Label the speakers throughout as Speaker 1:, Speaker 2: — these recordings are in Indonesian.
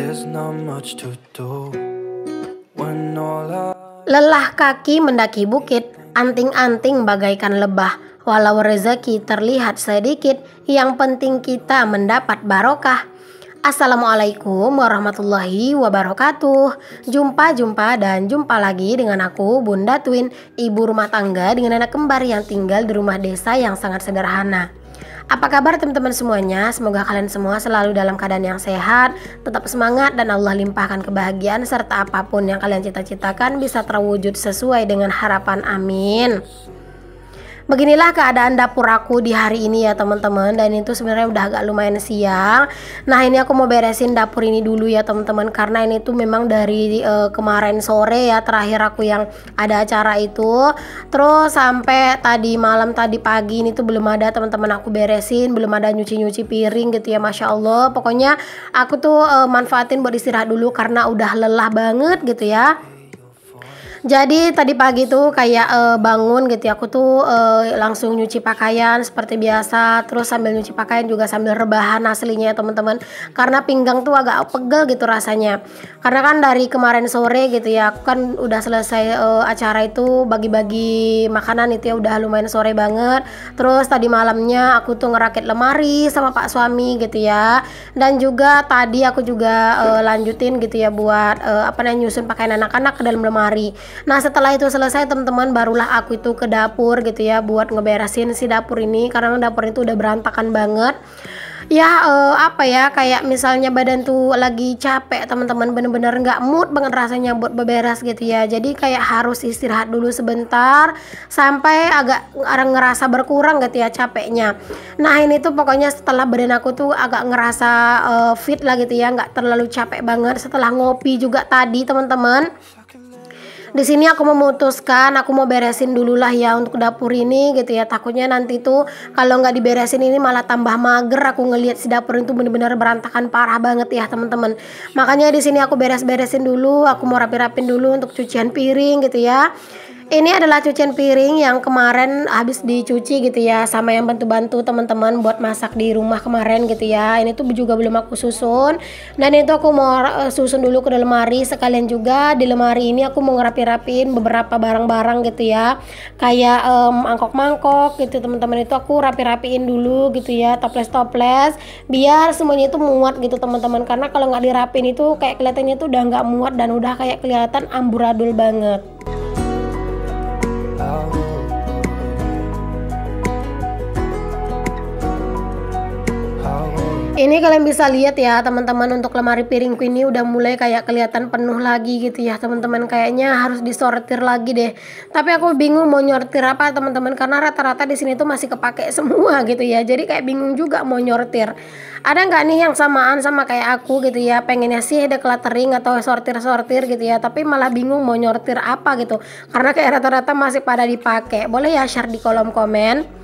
Speaker 1: there's not much to do when all I...
Speaker 2: Lelah kaki mendaki bukit, anting-anting bagaikan lebah. Walau rezeki terlihat sedikit, yang penting kita mendapat barokah. Assalamualaikum warahmatullahi wabarakatuh. Jumpa lagi dengan aku, Bunda Twin, ibu rumah tangga dengan anak kembar yang tinggal di rumah desa yang sangat sederhana. Apa kabar teman-teman semuanya? Semoga kalian semua selalu dalam keadaan yang sehat, tetap semangat, dan Allah limpahkan kebahagiaan serta apapun yang kalian cita-citakan bisa terwujud sesuai dengan harapan. Amin. Beginilah keadaan dapur aku di hari ini ya teman-teman. Dan itu sebenarnya udah agak lumayan siang. Nah ini aku mau beresin dapur ini dulu ya teman-teman, karena ini tuh memang dari kemarin sore ya terakhir aku yang ada acara itu. Terus sampai tadi malam, tadi pagi ini tuh belum ada teman-teman aku beresin, belum ada nyuci-nyuci piring gitu ya. Masya Allah, pokoknya aku tuh manfaatin buat istirahat dulu karena udah lelah banget gitu ya. Jadi tadi pagi tuh kayak bangun gitu ya, aku tuh langsung nyuci pakaian seperti biasa. Terus sambil nyuci pakaian juga sambil rebahan aslinya ya teman-teman, karena pinggang tuh agak pegel gitu rasanya. Karena kan dari kemarin sore gitu ya, aku kan udah selesai acara itu, bagi-bagi makanan itu ya, udah lumayan sore banget. Terus tadi malamnya aku tuh ngerakit lemari sama pak suami gitu ya. Dan juga tadi aku juga lanjutin gitu ya buat nyusun pakaian anak-anak ke dalam lemari. Nah setelah itu selesai teman-teman, barulah aku itu ke dapur gitu ya buat ngeberesin si dapur ini, karena dapur itu udah berantakan banget ya. Kayak misalnya badan tuh lagi capek teman-teman, bener-bener nggak mood banget rasanya buat beberes gitu ya. Jadi kayak harus istirahat dulu sebentar sampai agak ngerasa berkurang gitu ya capeknya. Nah ini tuh pokoknya setelah badan aku tuh agak ngerasa fit lah gitu ya, nggak terlalu capek banget setelah ngopi juga tadi teman-teman. Di sini aku memutuskan aku mau beresin dulu lah ya untuk dapur ini gitu ya. Takutnya nanti tuh kalau nggak diberesin ini malah tambah mager. Aku ngelihat si dapur itu bener-bener berantakan parah banget ya teman-teman. Makanya di sini aku beres-beresin dulu. Aku mau rapi-rapin dulu untuk cucian piring gitu ya. Ini adalah cucian piring yang kemarin habis dicuci gitu ya, sama yang bantu-bantu teman-teman buat masak di rumah kemarin gitu ya. Ini tuh juga belum aku susun. Dan itu aku mau susun dulu ke dalam lemari. Sekalian juga di lemari ini aku mau ngerapi-rapiin beberapa barang-barang gitu ya. Kayak mangkok-mangkok gitu teman-teman, itu aku rapi-rapiin dulu gitu ya, toples-toples, biar semuanya itu muat gitu teman-teman. Karena kalau nggak dirapin itu kayak kelihatannya tuh udah nggak muat dan udah kayak kelihatan amburadul banget. Ini kalian bisa lihat ya teman-teman, untuk lemari piringku ini udah mulai kayak kelihatan penuh lagi gitu ya teman-teman. Kayaknya harus disortir lagi deh. Tapi aku bingung mau nyortir apa teman-teman, karena rata-rata di sini tuh masih kepake semua gitu ya. Jadi kayak bingung juga mau nyortir. Ada nggak nih yang samaan sama kayak aku gitu ya? Pengennya sih ada cluttering atau sortir-sortir gitu ya, tapi malah bingung mau nyortir apa gitu. Karena kayak rata-rata masih pada dipakai. Boleh ya share di kolom komen.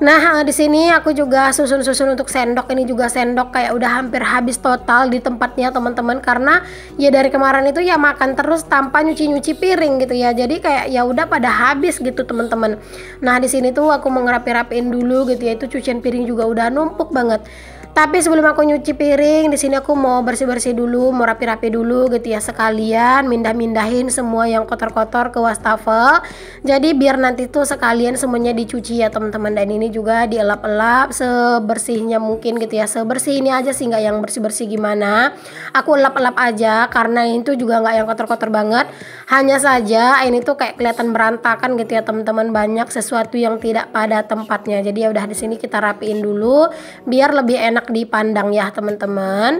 Speaker 2: Nah di sini aku juga susun-susun untuk sendok. Ini juga sendok kayak udah hampir habis total di tempatnya teman-teman, karena ya dari kemarin itu ya makan terus tanpa nyuci-nyuci piring gitu ya. Jadi kayak ya udah pada habis gitu teman-teman. Nah di sini tuh aku mau ngerapi-rapiin dulu gitu ya. Itu cucian piring juga udah numpuk banget. Tapi sebelum aku nyuci piring, di sini aku mau bersih-bersih dulu, mau rapi-rapi dulu gitu ya, sekalian mindah-mindahin semua yang kotor-kotor ke wastafel. Jadi biar nanti tuh sekalian semuanya dicuci ya teman-teman. Dan ini juga dielap-elap sebersihnya mungkin gitu ya. Sebersih ini aja sih, nggak yang bersih-bersih gimana. Aku elap-elap aja karena itu juga nggak yang kotor-kotor banget. Hanya saja ini tuh kayak kelihatan berantakan gitu ya teman-teman, banyak sesuatu yang tidak pada tempatnya. Jadi ya udah di sini kita rapiin dulu biar lebih enak dipandang ya teman-teman.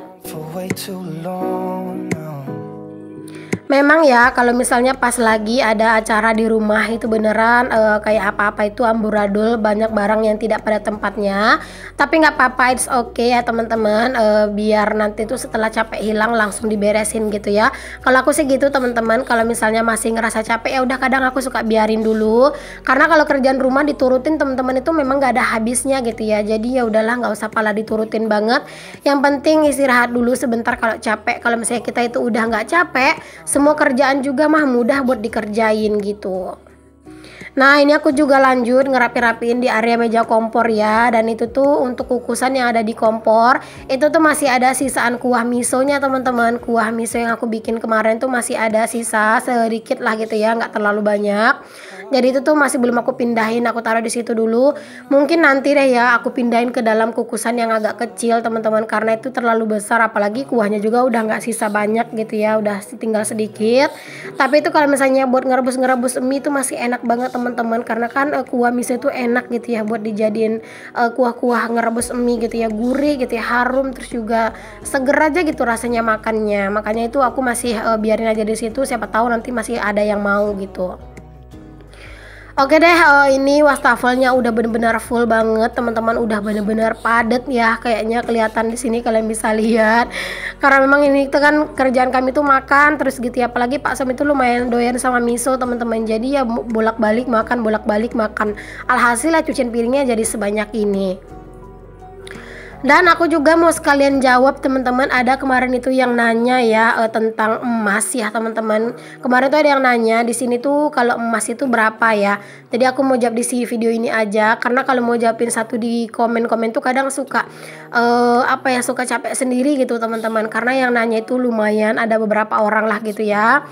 Speaker 2: Memang ya kalau misalnya pas lagi ada acara di rumah itu beneran kayak apa-apa itu amburadul, banyak barang yang tidak pada tempatnya. Tapi nggak apa-apa, it's okay ya teman-teman. Biar nanti tuh setelah capek hilang langsung diberesin gitu ya. Kalau aku sih gitu teman-teman, kalau misalnya masih ngerasa capek ya udah kadang aku suka biarin dulu. Karena kalau kerjaan rumah diturutin teman-teman itu memang nggak ada habisnya gitu ya. Jadi ya udahlah, nggak usah pala diturutin banget. Yang penting istirahat dulu sebentar kalau capek. Kalau misalnya kita itu udah nggak capek, semua kerjaan juga mah mudah buat dikerjain gitu. Nah ini aku juga lanjut ngerapi-rapiin di area meja kompor ya. Dan itu tuh untuk kukusan yang ada di kompor, itu tuh masih ada sisaan kuah misonya teman-teman. Kuah miso yang aku bikin kemarin tuh masih ada sisa sedikit lah gitu ya, nggak terlalu banyak. Jadi itu tuh masih belum aku pindahin, aku taruh di situ dulu. Mungkin nanti deh ya aku pindahin ke dalam kukusan yang agak kecil teman-teman, karena itu terlalu besar, apalagi kuahnya juga udah nggak sisa banyak gitu ya, udah tinggal sedikit. Tapi itu kalau misalnya buat ngerebus mie itu masih enak banget teman-teman, karena kan kuah miso itu enak gitu ya buat dijadiin kuah-kuah ngerebus mie gitu ya, gurih gitu ya, harum, terus juga seger aja gitu rasanya makannya. Makanya itu aku masih biarin aja di situ, siapa tahu nanti masih ada yang mau gitu. Oke deh, ini wastafelnya udah bener-bener full banget teman-teman, udah bener-bener padet ya, kayaknya kelihatan di sini kalian bisa lihat. Karena memang ini tuh kan kerjaan kami tuh makan terus gitu ya, apalagi Pak Som itu lumayan doyan sama miso teman-teman. Jadi ya bolak-balik makan. Alhasil lah cucian piringnya jadi sebanyak ini. Dan aku juga mau sekalian jawab teman-teman, ada kemarin itu yang nanya ya tentang emas ya teman-teman. Kemarin tuh ada yang nanya di sini tuh kalau emas itu berapa ya. Jadi aku mau jawab di si video ini aja, karena kalau mau jawabin satu di komen-komen tuh kadang suka suka capek sendiri gitu teman-teman. Karena yang nanya itu lumayan ada beberapa orang lah gitu ya.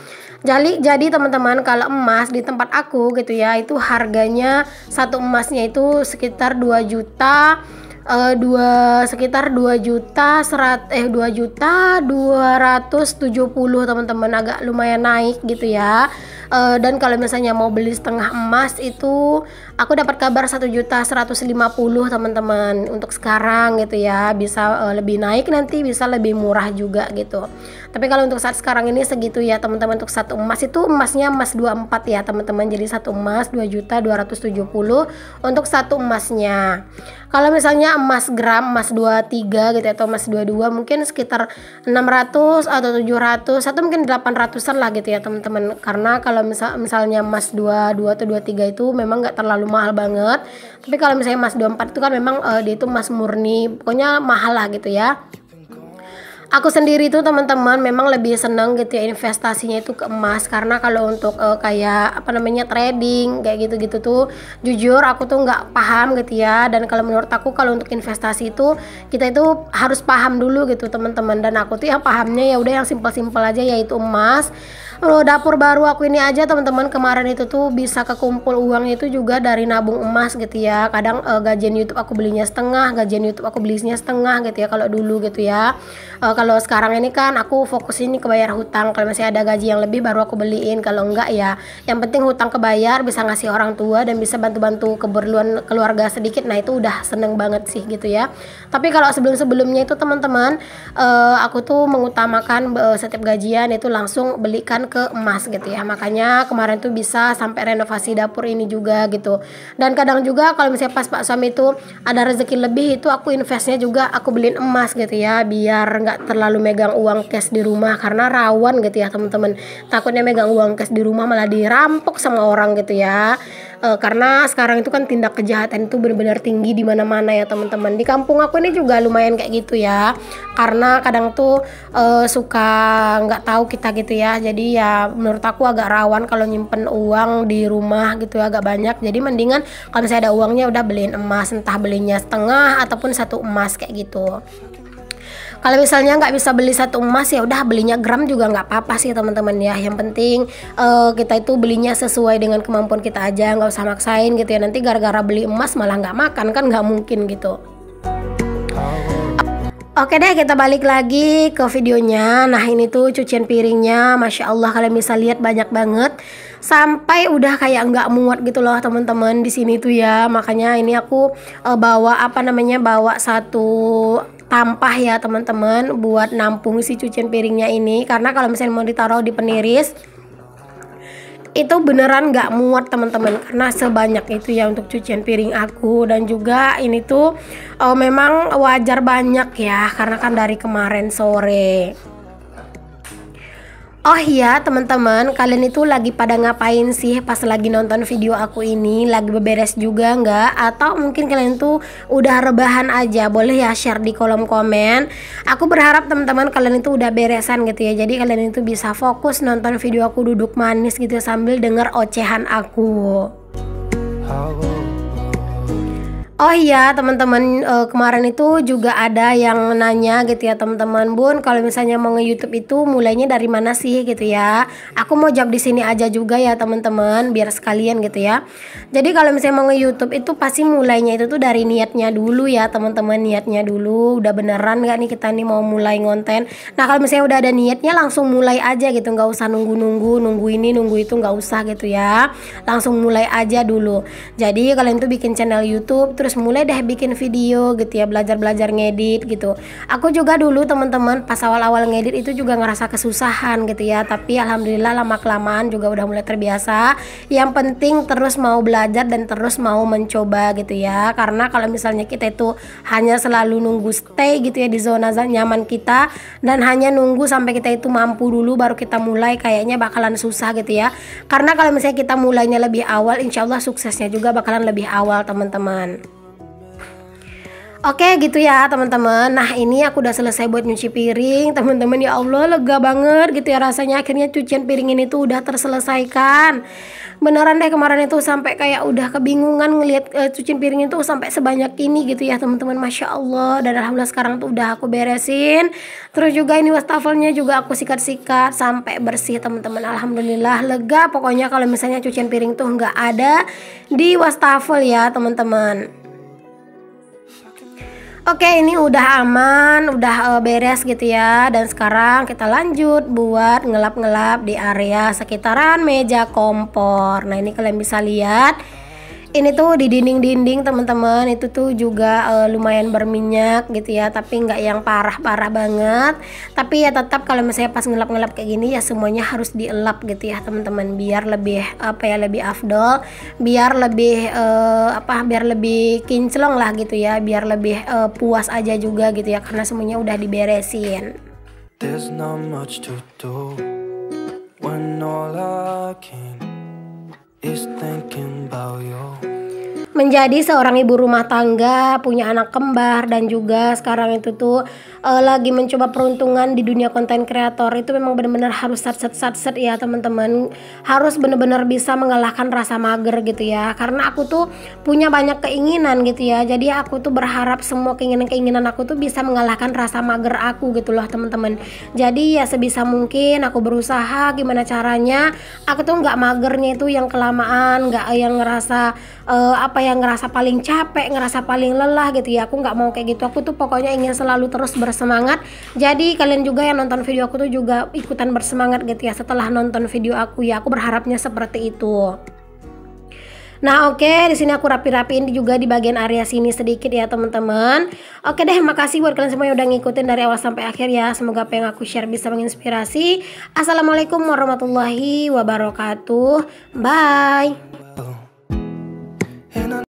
Speaker 2: Jadi teman-teman, kalau emas di tempat aku gitu ya, itu harganya satu emasnya itu sekitar 2 juta, sekitar 2.270.000 teman-teman, agak lumayan naik gitu ya. Dan kalau misalnya mau beli setengah emas itu aku dapat kabar 1.150.000 teman-teman untuk sekarang gitu ya. Bisa lebih naik nanti, bisa lebih murah juga gitu. Tapi kalau untuk saat sekarang ini segitu ya teman-teman. Untuk satu emas itu emasnya emas 24 ya teman-teman. Jadi satu emas 2.270.000 untuk satu emasnya. Kalau misalnya emas gram, emas 23 gitu atau emas 22 mungkin sekitar 600 atau 700 atau mungkin 800-an lah gitu ya teman-teman. Karena kalau misalnya emas 22 atau 23 itu memang nggak terlalu mahal banget. Tapi kalau misalnya emas 24 itu kan memang dia itu emas murni, pokoknya mahal lah gitu ya. Aku sendiri tuh teman-teman memang lebih seneng gitu ya investasinya itu ke emas, karena kalau untuk kayak trading kayak gitu-gitu tuh jujur aku tuh nggak paham gitu ya. Dan kalau menurut aku kalau untuk investasi itu kita itu harus paham dulu gitu teman-teman. Dan aku tuh yang pahamnya ya udah yang simpel-simpel aja, yaitu emas. Dapur baru aku ini aja teman-teman, kemarin itu tuh bisa kekumpul uang itu juga dari nabung emas gitu ya. Kadang gajian YouTube aku belinya setengah, gajian YouTube aku belinya setengah gitu ya kalau dulu gitu ya. Kalau sekarang ini kan aku fokus ini ke bayar hutang. Kalau masih ada gaji yang lebih baru aku beliin, kalau enggak ya yang penting hutang kebayar, bisa ngasih orang tua dan bisa bantu-bantu keperluan keluarga sedikit. Nah itu udah seneng banget sih gitu ya. Tapi kalau sebelum-sebelumnya itu teman-teman, aku tuh mengutamakan setiap gajian itu langsung belikan ke emas gitu ya. Makanya kemarin tuh bisa sampai renovasi dapur ini juga gitu. Dan kadang juga kalau misalnya pas Pak suami itu ada rezeki lebih, itu aku investnya juga aku beliin emas gitu ya, biar nggak terlalu megang uang cash di rumah, karena rawan gitu ya teman-teman. Takutnya megang uang cash di rumah malah dirampok sama orang gitu ya. Karena sekarang itu kan tindak kejahatan itu benar-benar tinggi di mana-mana ya teman-teman. Di kampung aku ini juga lumayan kayak gitu ya, karena kadang tuh suka nggak tahu kita gitu ya. Jadi ya menurut aku agak rawan kalau nyimpen uang di rumah gitu ya, agak banyak. Jadi mendingan kalau misalnya ada uangnya udah beliin emas, entah belinya setengah ataupun satu emas kayak gitu. Kalau misalnya nggak bisa beli satu emas ya udah belinya gram juga nggak apa-apa sih teman-teman ya. Yang penting kita itu belinya sesuai dengan kemampuan kita aja, nggak usah maksain gitu ya. Nanti gara-gara beli emas malah nggak makan kan, nggak mungkin gitu. Oke deh, kita balik lagi ke videonya. Nah ini tuh cucian piringnya, masya Allah kalian bisa lihat banyak banget, sampai udah kayak nggak muat gitu loh teman-teman di sini tuh ya. Makanya ini aku bawa satu tampah ya teman-teman buat nampung si cucian piringnya ini, karena kalau misalnya mau ditaruh di peniris itu beneran nggak muat teman-teman, karena sebanyak itu ya untuk cucian piring aku. Dan juga ini tuh memang wajar banyak ya, karena kan dari kemarin sore. Oh iya teman-teman, kalian itu lagi pada ngapain sih pas lagi nonton video aku ini? Lagi beberes juga nggak? Atau mungkin kalian tuh udah rebahan aja? Boleh ya share di kolom komen. Aku berharap teman-teman kalian itu udah beresan gitu ya. Jadi kalian itu bisa fokus nonton video aku duduk manis gitu sambil denger ocehan aku. Oh iya teman-teman, kemarin itu juga ada yang nanya gitu ya teman-teman, Bun kalau misalnya mau nge-YouTube itu mulainya dari mana sih gitu ya. Aku mau jawab di sini aja juga ya teman-teman biar sekalian gitu ya. Jadi kalau misalnya mau nge-YouTube itu pasti mulainya itu tuh dari niatnya dulu ya teman-teman, niatnya dulu udah beneran nggak nih kita nih mau mulai ngonten. Nah kalau misalnya udah ada niatnya langsung mulai aja gitu, nggak usah nunggu ini nunggu itu, nggak usah gitu ya, langsung mulai aja dulu. Jadi kalian tuh bikin channel YouTube terus mulai deh bikin video gitu ya, belajar ngedit gitu. Aku juga dulu teman-teman pas awal-awal ngedit itu juga ngerasa kesusahan gitu ya, tapi alhamdulillah lama kelamaan juga udah mulai terbiasa. Yang penting terus mau belajar dan terus mau mencoba gitu ya, karena kalau misalnya kita itu hanya selalu nunggu stay gitu ya di zona nyaman kita dan hanya nunggu sampai kita itu mampu dulu baru kita mulai, kayaknya bakalan susah gitu ya. Karena kalau misalnya kita mulainya lebih awal, insya Allah suksesnya juga bakalan lebih awal teman-teman. Oke gitu ya teman-teman. Nah ini aku udah selesai buat nyuci piring teman-teman. Ya Allah lega banget gitu ya rasanya, akhirnya cucian piring ini tuh udah terselesaikan. Beneran deh kemarin itu sampai kayak udah kebingungan ngelihat cucian piring itu sampai sebanyak ini gitu ya teman-teman. Masya Allah. Dan alhamdulillah sekarang tuh udah aku beresin. Terus juga ini wastafelnya juga aku sikat-sikat sampai bersih teman-teman. Alhamdulillah lega pokoknya kalau misalnya cucian piring tuh nggak ada di wastafel ya teman-teman. Oke ini udah aman, udah beres gitu ya. Dan sekarang kita lanjut buat ngelap-ngelap di area sekitaran meja kompor. Nah ini kalian bisa lihat, ini tuh di dinding-dinding teman-teman itu tuh juga lumayan berminyak gitu ya, tapi nggak yang parah-parah banget. Tapi ya tetap kalau misalnya pas ngelap-ngelap kayak gini ya semuanya harus dielap gitu ya teman-teman, biar lebih lebih afdol, biar lebih biar lebih kinclong lah gitu ya, biar lebih puas aja juga gitu ya karena semuanya udah diberesin.
Speaker 1: There's not much to do when all I can is thinking about you.
Speaker 2: Menjadi seorang ibu rumah tangga, punya anak kembar, dan juga sekarang itu tuh lagi mencoba peruntungan di dunia konten kreator, itu memang benar-benar harus satset ya teman-teman. Harus benar-benar bisa mengalahkan rasa mager gitu ya, karena aku tuh punya banyak keinginan gitu ya. Jadi aku tuh berharap semua keinginan aku tuh bisa mengalahkan rasa mager aku gitu loh teman-teman. Jadi ya sebisa mungkin aku berusaha gimana caranya aku tuh nggak magernya itu yang kelamaan, nggak yang ngerasa yang ngerasa paling capek, ngerasa paling lelah gitu ya. Aku nggak mau kayak gitu. Aku tuh pokoknya ingin selalu terus bersemangat. Jadi kalian juga yang nonton video aku tuh juga ikutan bersemangat gitu ya setelah nonton video aku ya. Aku berharapnya seperti itu. Nah oke, di sini aku rapi-rapiin juga di bagian area sini sedikit ya teman-teman. Oke deh, makasih buat kalian semua yang udah ngikutin dari awal sampai akhir ya. Semoga apa yang aku share bisa menginspirasi. Assalamualaikum warahmatullahi wabarakatuh. Bye.